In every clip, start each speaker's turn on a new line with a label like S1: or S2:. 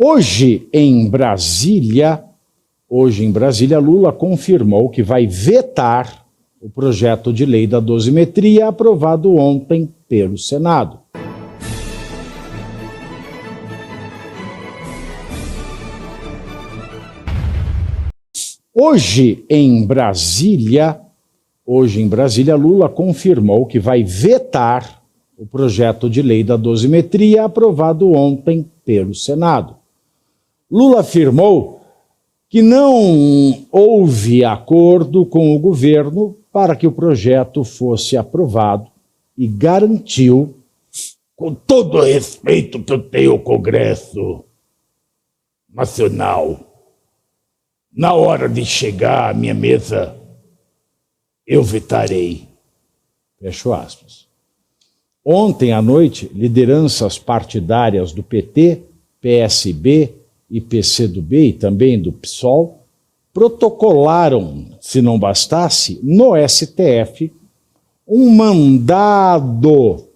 S1: Hoje em Brasília, Lula confirmou que vai vetar o projeto de lei da dosimetria aprovado ontem pelo Senado. Hoje em Brasília, Lula confirmou que vai vetar o projeto de lei da dosimetria aprovado ontem pelo Senado. Lula afirmou que não houve acordo com o governo para que o projeto fosse aprovado e garantiu, com todo o respeito que eu tenho ao Congresso Nacional, na hora de chegar à minha mesa, eu vetarei. Fecho aspas. Ontem à noite, lideranças partidárias do PT, PSB e PCdoB e também do PSOL protocolaram, se não bastasse, no STF, um mandado,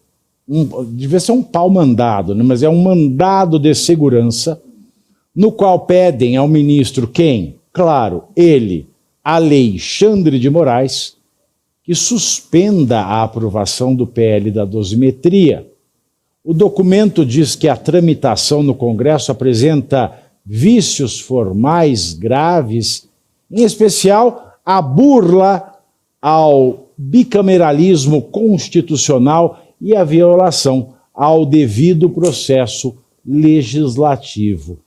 S1: devia ser um pau mandado, né? Mas é um mandado de segurança, no qual pedem ao ministro quem? Claro, ele, Alexandre de Moraes, que suspenda a aprovação do PL da dosimetria. O documento diz que a tramitação no Congresso apresenta vícios formais graves, em especial a burla ao bicameralismo constitucional e a violação ao devido processo legislativo.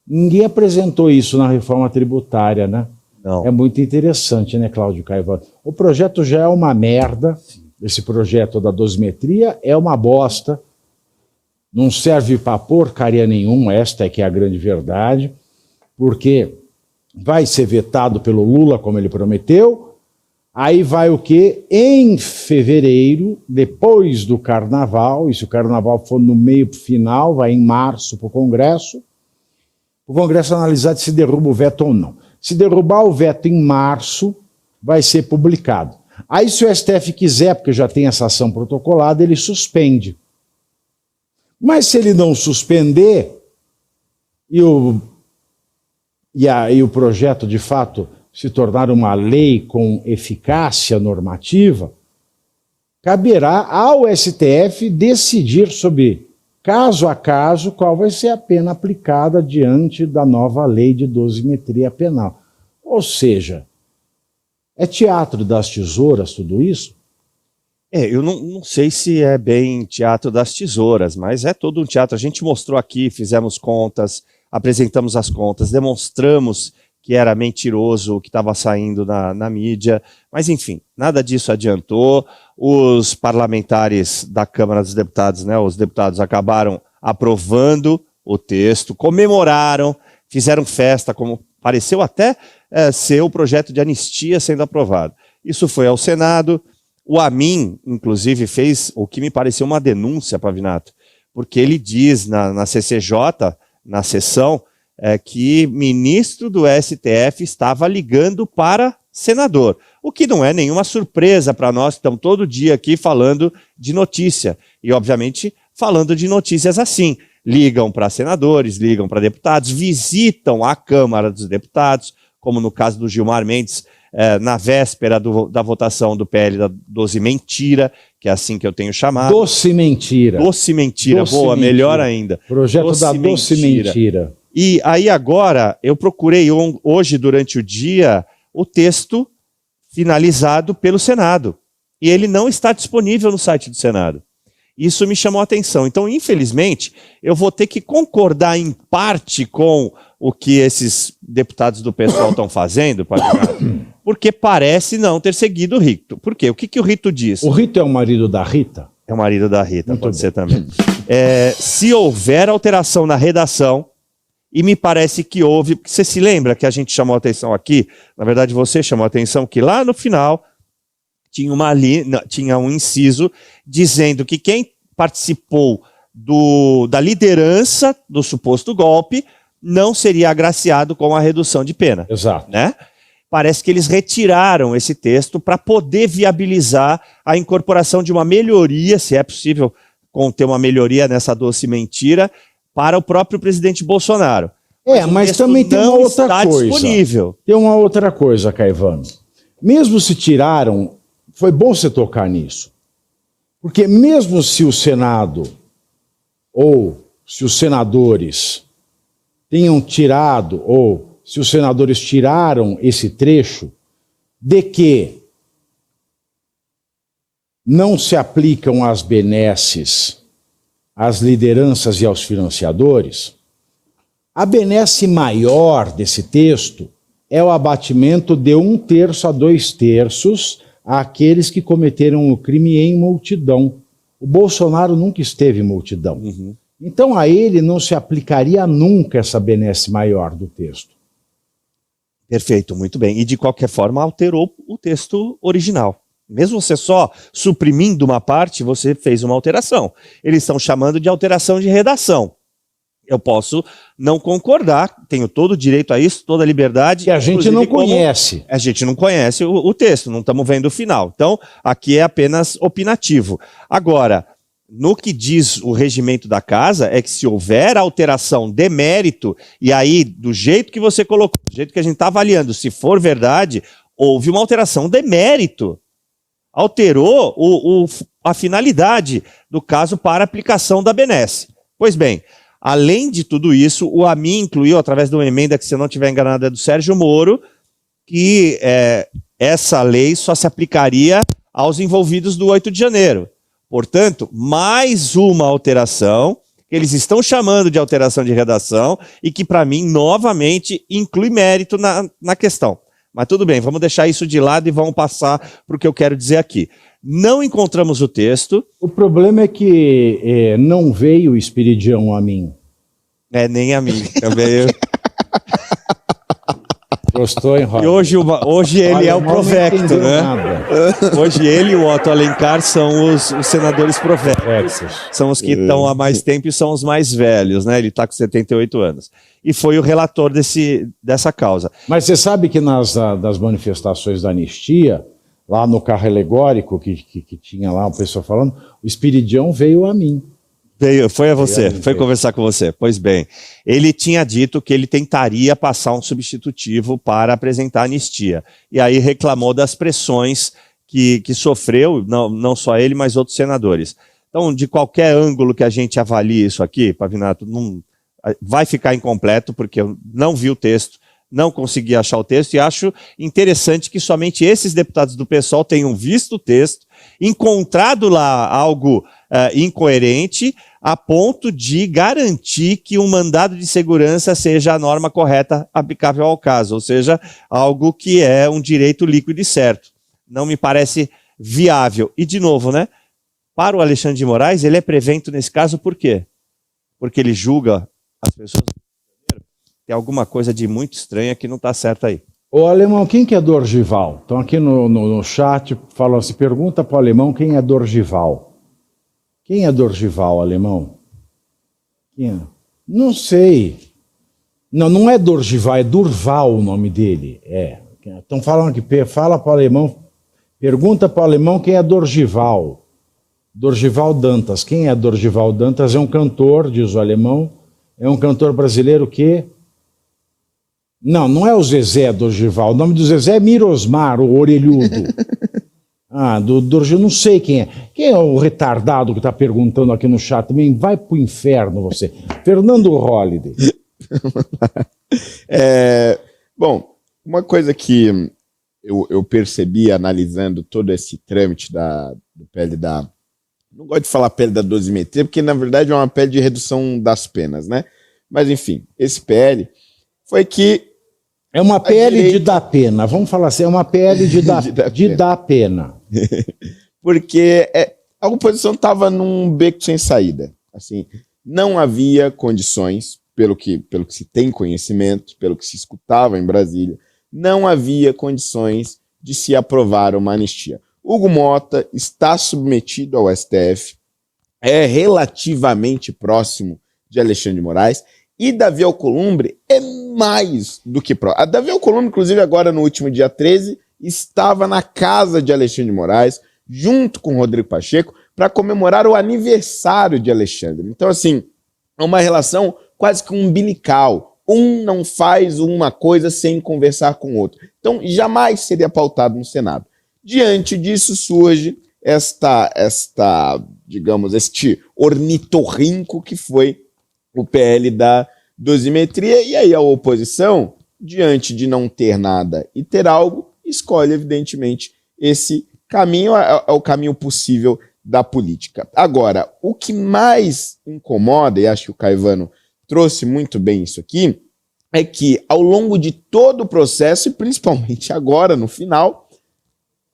S1: Ninguém apresentou isso na reforma tributária, né?
S2: Não.
S1: É muito interessante, né, Cláudio Caivano? O projeto já é uma merda, esse projeto da dosimetria é uma bosta, não serve para porcaria nenhuma, esta é que é a grande verdade, porque vai ser vetado pelo Lula, como ele prometeu, aí vai o quê? Em fevereiro, depois do Carnaval, e se o Carnaval for no meio para o final, vai em março para o Congresso analisar se derruba o veto ou não. Se derrubar o veto em março, vai ser publicado. Aí se o STF quiser, porque já tem essa ação protocolada, ele suspende. Mas se ele não suspender e o projeto, de fato, se tornar uma lei com eficácia normativa, caberá ao STF decidir sobre caso a caso qual vai ser a pena aplicada diante da nova lei de dosimetria penal. Ou seja, é teatro das tesouras tudo isso?
S2: Eu não sei se é bem teatro das tesouras, mas é todo um teatro. A gente mostrou aqui, fizemos contas, apresentamos as contas, demonstramos que era mentiroso o que estava saindo na mídia, mas enfim, nada disso adiantou. Os parlamentares da Câmara dos Deputados, né, os deputados acabaram aprovando o texto, comemoraram, fizeram festa, como pareceu até ser o projeto de anistia sendo aprovado. Isso foi ao Senado. O Amin, inclusive, fez o que me pareceu uma denúncia, Pavinato, porque ele diz na CCJ, na sessão, que ministro do STF estava ligando para senador, o que não é nenhuma surpresa para nós que estamos todo dia aqui falando de notícia, e obviamente falando de notícias assim, ligam para senadores, ligam para deputados, visitam a Câmara dos Deputados, como no caso do Gilmar Mendes, na véspera da votação do PL da Doce Mentira, que é assim que eu tenho chamado.
S1: Doce Mentira.
S2: Doce Mentira,
S1: Doce
S2: boa,
S1: Mentira.
S2: Melhor ainda.
S1: Projeto da Doce Mentira.
S2: E aí agora, eu procurei hoje durante o dia o texto finalizado pelo Senado. E ele não está disponível no site do Senado. Isso me chamou a atenção. Então, infelizmente, eu vou ter que concordar em parte com o que esses deputados do PSOL estão fazendo, porque parece não ter seguido o rito. Por quê? O que o rito diz?
S1: O Rito é o marido da Rita?
S2: É o marido da Rita,
S1: Muito
S2: pode
S1: bem.
S2: ser também. Se houver alteração na redação, e me parece que houve, porque você se lembra que a gente chamou a atenção aqui, na verdade você chamou a atenção que lá no final tinha um inciso dizendo que quem participou da liderança do suposto golpe não seria agraciado com a redução de pena.
S1: Exato.
S2: Né? Parece que eles retiraram esse texto para poder viabilizar a incorporação de uma melhoria, se é possível conter uma melhoria nessa Doce Mentira, para o próprio presidente Bolsonaro.
S1: Mas também tem uma outra coisa.
S2: Disponível.
S1: Tem uma outra coisa, Caivano. Mesmo se tiraram, foi bom você tocar nisso. Porque mesmo se o Senado ou se os senadores tenham tirado, ou se os senadores tiraram esse trecho de que não se aplicam as benesses às lideranças e aos financiadores, a benesse maior desse texto é o abatimento de 1/3 a 2/3 àqueles que cometeram o crime em multidão. O Bolsonaro nunca esteve em multidão.
S2: Uhum.
S1: Então a ele não se aplicaria nunca essa benesse maior do texto.
S2: Perfeito, muito bem. E de qualquer forma alterou o texto original. Mesmo você só suprimindo uma parte, você fez uma alteração. Eles estão chamando de alteração de redação. Eu posso não concordar, tenho todo o direito a isso, toda a liberdade.
S1: E a gente não conhece.
S2: A gente não conhece o texto, não estamos vendo o final. Então, aqui é apenas opinativo. Agora, no que diz o regimento da casa, é que se houver alteração de mérito, e aí, do jeito que você colocou, do jeito que a gente está avaliando, se for verdade, houve uma alteração de mérito. Alterou a finalidade do caso para aplicação da benesse. Pois bem, além de tudo isso, o AMIN incluiu, através de uma emenda que, se eu não estiver enganado, é do Sérgio Moro, que essa lei só se aplicaria aos envolvidos do 8 de janeiro. Portanto, mais uma alteração, que eles estão chamando de alteração de redação, e que, para mim, novamente, inclui mérito na questão. Mas tudo bem, vamos deixar isso de lado e vamos passar para o que eu quero dizer aqui. Não encontramos o texto.
S1: O problema é que não veio o Espiridião a mim.
S2: Nem a mim. Também.
S1: Gostou, hein, Rob?
S2: E hoje ele é o provecto, né? Nada. Hoje ele e o Otto Alencar são os senadores provectos. São os que estão há mais tempo e são os mais velhos, né? Ele está com 78 anos. E foi o relator dessa causa.
S1: Mas você sabe que das manifestações da anistia, lá no carro alegórico que tinha lá o pessoal falando, o Espiridião veio a mim.
S2: Foi a você, foi conversar com você. Pois bem, ele tinha dito que ele tentaria passar um substitutivo para apresentar anistia. E aí reclamou das pressões que sofreu, não só ele, mas outros senadores. Então, de qualquer ângulo que a gente avalie isso aqui, Pavinato, vai ficar incompleto, porque eu não vi o texto, não consegui achar o texto, e acho interessante que somente esses deputados do PSOL tenham visto o texto, encontrado lá algo incoerente, a ponto de garantir que um mandado de segurança seja a norma correta aplicável ao caso, ou seja, algo que é um direito líquido e certo. Não me parece viável. E, de novo, né? Para o Alexandre de Moraes, ele é prevento nesse caso por quê? Porque ele julga as pessoas. Tem alguma coisa de muito estranha que não está certa aí.
S1: Ô, Alemão, quem que é Dorgival? Estão aqui no chat, falam assim, pergunta para o Alemão quem é Dorgival. Quem é Dorgival, Alemão? Quem é? Não sei. Não é Dorgival, é Durval o nome dele. Estão falando aqui, fala para o Alemão, pergunta para o Alemão quem é Dorgival. Dorgival Dantas. Quem é Dorgival Dantas? É um cantor, diz o Alemão. É um cantor brasileiro que... Não é o Zezé Dorgival. O nome do Zezé é Mirosmar, o orelhudo. Do Dorgival, não sei quem é. Quem é o retardado que está perguntando aqui no chat também? Vai pro inferno você. Fernando Holliday.
S3: Bom, uma coisa que eu percebi analisando todo esse trâmite do PL da... Não gosto de falar PL da dosimetria, porque na verdade é uma PL de redução das penas, né? Mas enfim, esse PL foi que...
S1: É uma PL de dar pena, vamos falar assim, é uma PL de dar pena.
S3: Porque a oposição estava num beco sem saída. Assim, não havia condições, pelo que se tem conhecimento, pelo que se escutava em Brasília, não havia condições de se aprovar uma anistia. Hugo Mota está submetido ao STF, é relativamente próximo de Alexandre de Moraes, e Davi Alcolumbre é mais do que próximo. A Davi Alcolumbre, inclusive, agora no último dia 13, estava na casa de Alexandre de Moraes, junto com Rodrigo Pacheco, para comemorar o aniversário de Alexandre. Então, assim, É uma relação quase que umbilical. Um não faz uma coisa sem conversar com o outro. Então, jamais seria pautado no Senado. Diante disso surge digamos, este ornitorrinco que foi o PL da dosimetria, e aí a oposição, diante de não ter nada e ter algo, escolhe, evidentemente, esse caminho, é o caminho possível da política. Agora, o que mais incomoda, e acho que o Caivano trouxe muito bem isso aqui, é que ao longo de todo o processo, e principalmente agora no final,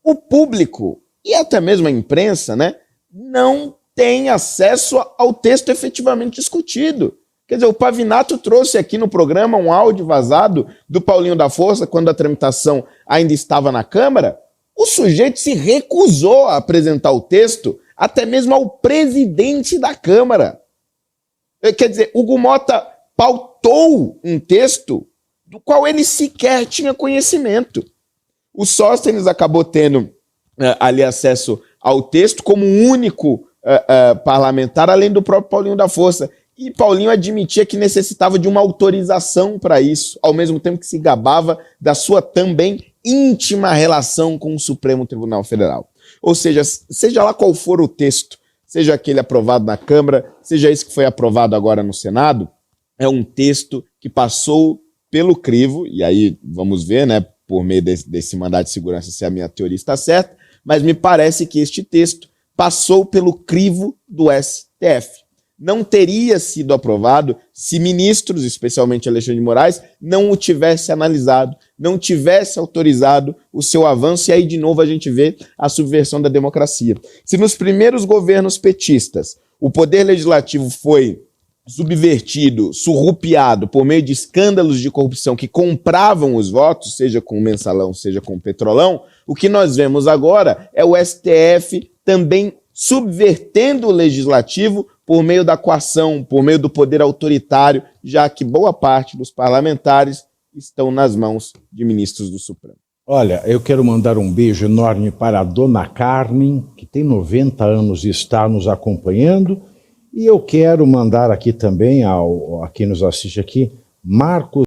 S3: o público e até mesmo a imprensa, né, não tem acesso ao texto efetivamente discutido. Quer dizer, o Pavinato trouxe aqui no programa um áudio vazado do Paulinho da Força, quando a tramitação ainda estava na Câmara. O sujeito se recusou a apresentar o texto, até mesmo ao presidente da Câmara. Quer dizer, Hugo Mota pautou um texto do qual ele sequer tinha conhecimento. O Sóstenes acabou tendo ali acesso ao texto como único parlamentar, além do próprio Paulinho da Força. E Paulinho admitia que necessitava de uma autorização para isso, ao mesmo tempo que se gabava da sua também íntima relação com o Supremo Tribunal Federal. Ou seja, seja lá qual for o texto, seja aquele aprovado na Câmara, seja esse que foi aprovado agora no Senado, é um texto que passou pelo crivo, e aí vamos ver, né, por meio desse mandado de segurança, se a minha teoria está certa, mas me parece que este texto passou pelo crivo do STF. Não teria sido aprovado se ministros, especialmente Alexandre de Moraes, não o tivesse analisado, não tivesse autorizado o seu avanço, e aí de novo a gente vê a subversão da democracia. Se nos primeiros governos petistas o poder legislativo foi subvertido, surrupiado por meio de escândalos de corrupção que compravam os votos, seja com o mensalão, seja com o petrolão, o que nós vemos agora é o STF também subvertendo o legislativo por meio da coação, por meio do poder autoritário, já que boa parte dos parlamentares estão nas mãos de ministros do Supremo.
S1: Olha, eu quero mandar um beijo enorme para a Dona Carmen, que tem 90 anos e está nos acompanhando. E eu quero mandar aqui também, a quem nos assiste aqui, Marcos.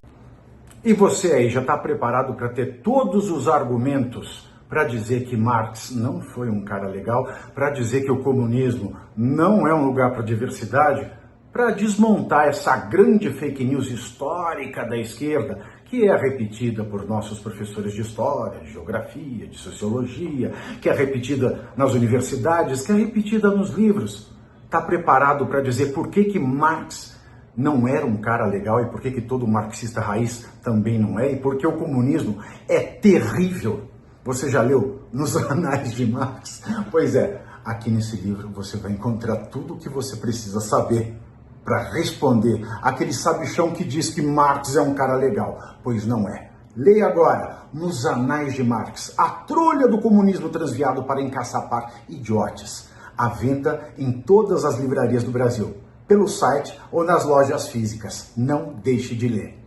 S4: E você aí já está preparado para ter todos os argumentos para dizer que Marx não foi um cara legal, para dizer que o comunismo não é um lugar para diversidade, para desmontar essa grande fake news histórica da esquerda, que é repetida por nossos professores de história, de geografia, de sociologia, que é repetida nas universidades, que é repetida nos livros. Está preparado para dizer por que Marx não era um cara legal e por que todo marxista raiz também não é, e por que o comunismo é terrível? Você já leu Nos Anais de Marx? Pois é, aqui nesse livro você vai encontrar tudo o que você precisa saber para responder aquele sabichão que diz que Marx é um cara legal, pois não é. Leia agora Nos Anais de Marx, a trolha do comunismo transviado para encaçapar idiotas. À venda em todas as livrarias do Brasil, pelo site ou nas lojas físicas. Não deixe de ler.